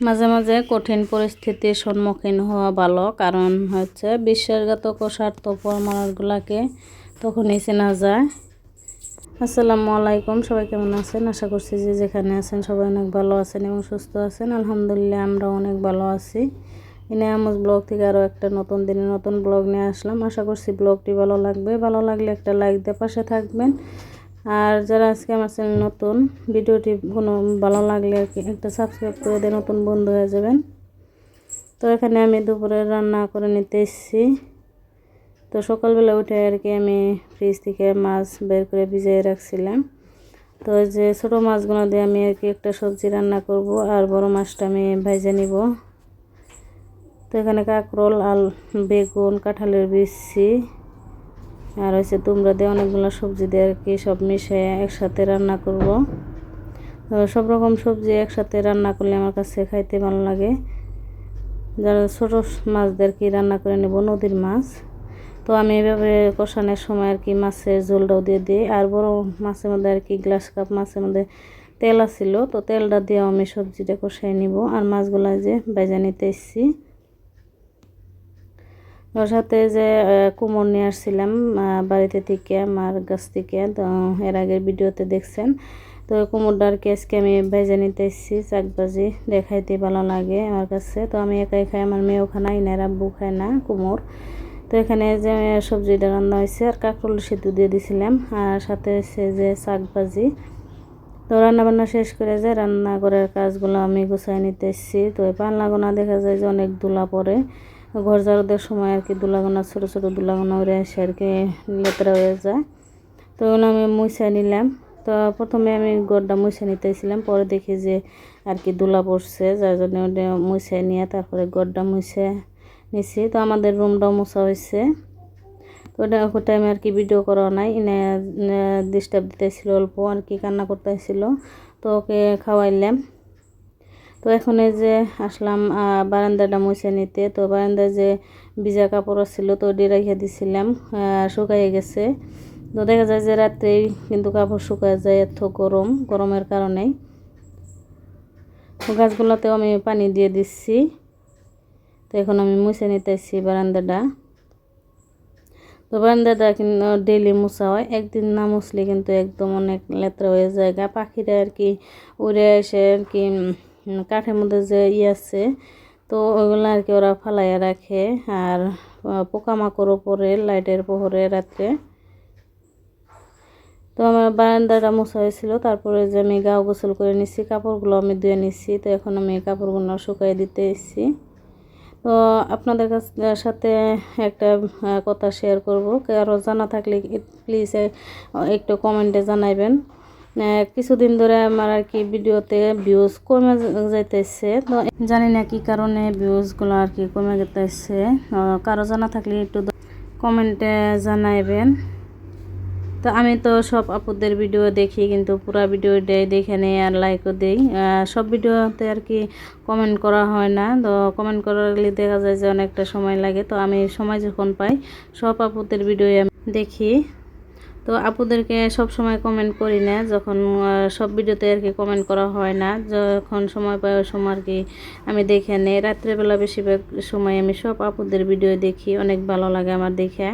মাঝে মাঝে কঠিন পরিস্থিতির সম্মুখীন হওয়া ভালো, কারণ হচ্ছে বিশ্বাসঘাতক ও স্বার্থপর মানুষগুলাকে তখনই চেনা যায়। আসসালামু আলাইকুম, সবাই কেমন আছেন? আশা করছি যে যেখানে আছেন সবাই অনেক ভালো আছেন এবং সুস্থ আছেন। আলহামদুলিল্লাহ আমরা অনেক ভালো আছি। ইনায়ামুজ ব্লগ থেকে আরও একটা নতুন দিনে নতুন ব্লগ নিয়ে আসলাম। আশা করছি ব্লগটি ভালো লাগবে। ভালো লাগলে একটা লাইক দিয়ে পাশে থাকবেন। আর যারা আজকে আমার চ্যানেল নতুন, ভিডিওটি কোনো ভালো লাগলে আর কি একটা সাবস্ক্রাইব করে দিয়ে নতুন বন্ধু হয়ে যাবেন। তো এখানে আমি দুপুরে রান্না করে নিতে এসেছি। তো সকালবেলা উঠে আর কি আমি ফ্রিজ থেকে মাছ বের করে ভিজিয়ে রাখছিলাম। তো এই যে ছোটো মাছগুলো দিয়ে আমি আর কি একটা সবজি রান্না করব, আর বড় মাছটা আমি ভেজে নিব। তো এখানে কাঁকরোল, বেগুন, কাঁঠালের বিচি আর হচ্ছে তোমরা দিয়ে অনেকগুলো সবজি দিয়ে আর কি সব মিশিয়ে একসাথে রান্না করব। তো সব রকম সবজি একসাথে রান্না করলে আমার কাছে খাইতে ভালো লাগে। যারা ছোটো মাছদের কি রান্না করে নেব, নদীর মাছ। তো আমি এভাবে কষানোর সময় আর কি মাছের ঝোলটাও দিয়ে দিই। আর বড় মাছের মধ্যে আর কি গ্লাস কাপ মাছের মধ্যে তেল আছিল, তো তেলটা দিয়েও আমি সবজিটা কষাই নিব। আর মাছগুলো যে ভেজে নিতে এসেছি। ওর সাথে যে কুমড় নিয়ে আসছিলাম বাড়িতে থেকে, মার গাছ থেকে, তো এর আগের ভিডিওতে দেখছেন। তো কুমড়টা আর কি আজকে আমি ভেজে নিতে এসেছি। শাকভাজি দেখাইতে ভালো লাগে আমার কাছে। তো আমি একাই খাই, আমার মেয়েও খায় না, ইনার আব্বু খায় না কুমড়। তো এখানে যে সবজিটা রান্না হয়েছে, আর কাঁকরোল সিদ্ধ দিয়ে দিছিলাম, আর সাথে হচ্ছে যে শাকভাজি। তো রান্নাবান্না শেষ করে যে রান্নাঘরের কাজগুলো আমি গুছাই নিতে এসেছি। তো এই পাল্লাগোনা দেখা যায় যে অনেক ধুলা পড়ে। ঘর ঝাড়ু দেওয়ার সময় আর কি ধুলাগোনা, ছোটো ছোটো ধুলাগোনা উড়ে এসে আর কি লেতরা হয়ে যায়। তো ওগুলো আমি মুছে নিলাম। তো প্রথমে আমি ঘরটা মুছে নিতেছিলাম, পরে দেখি যে আর কি ধুলা পড়ছে, যার জন্য ওটা মুছে নিয়ে তারপরে ঘরটা মুছে নিছি। তো আমাদের রুমটাও মোছা হয়েছে। তো ওটা টাইমে আর কি ভিডিও করা নাই, এনে ডিস্টার্ব দিতেছিল, অল্প আর কি কান্না করতেছিল। তো ওকে খাওয়াইলাম। তো এখন এই যে আসলাম বারান্দাটা মুছে নিতে। তো বারান্দায় যে ভিজা কাপড় ছিল তো ওটি রেখে দিছিলাম, শুকাইয়ে গেছে। তো দেখা যায় যে রাত্রেই কিন্তু কাপড় শুকায় যায়, এত গরমের কারণেই। গাছগুলোতেও আমি পানি দিয়ে দিচ্ছি। তো এখন আমি মুছে নিতেছি বারান্দাটা। তো বারান্দাটা কিন্তু ডেইলি মোছা হয়, একদিন না মুছলে কিন্তু একদম অনেক লেত্রা হয়ে যায়। পাখিরা আর কি উড়ে এসে আর কি কাঠের মধ্যে যে আছে, তো ওইগুলো আর কি ওরা ফালাইয়া রাখে। আর পোকামাকড়ও পড়ে লাইটের প্রহরে রাত্রে। তো আমার বারান্দাটা মোছা হয়েছিল, তারপরে যে আমি গাও গোসল করে নিচ্ছি, কাপড়গুলো আমি ধুয়ে নিচ্ছি। তো এখন আমি কাপড়গুলো শুকাই দিতে এসেছি। তো আপনাদের সাথে একটা কথা শেয়ার করব, কারো জানা থাকলে প্লিজ একটু কমেন্টে জানাইবেন। কিছুদিন ধরে আমার আর কি ভিডিওতে ভিউজ কমে যাইতেছে। তো জানি না কি কারণে ভিউজগুলো আর কি কমে যেতেছে। কারো জানা থাকলে একটু কমেন্টে জানাইবেন। তো আমি তো সব আপুদের ভিডিও দেখি, কিন্তু পুরো ভিডিওটাই দেখে নেই আর লাইকও দিই। সব ভিডিওতে আর কি কমেন্ট করা হয় না। তো কমেন্ট করলে দেখা যায় যে অনেকটা সময় লাগে। তো আমি সময় যখন পাই সব আপুদের ভিডিও আমি দেখি। তো আপুদেরকে সব সময় কমেন্ট করি না, যখন সব ভিডিওতে আর কি কমেন্ট করা হয় না। যখন সময় পাই ওই সময় আর কি আমি দেখে নেই। রাত্রেবেলা বেশিরভাগ সময় আমি সব আপুদের ভিডিও দেখি, অনেক ভালো লাগে আমার দেখে।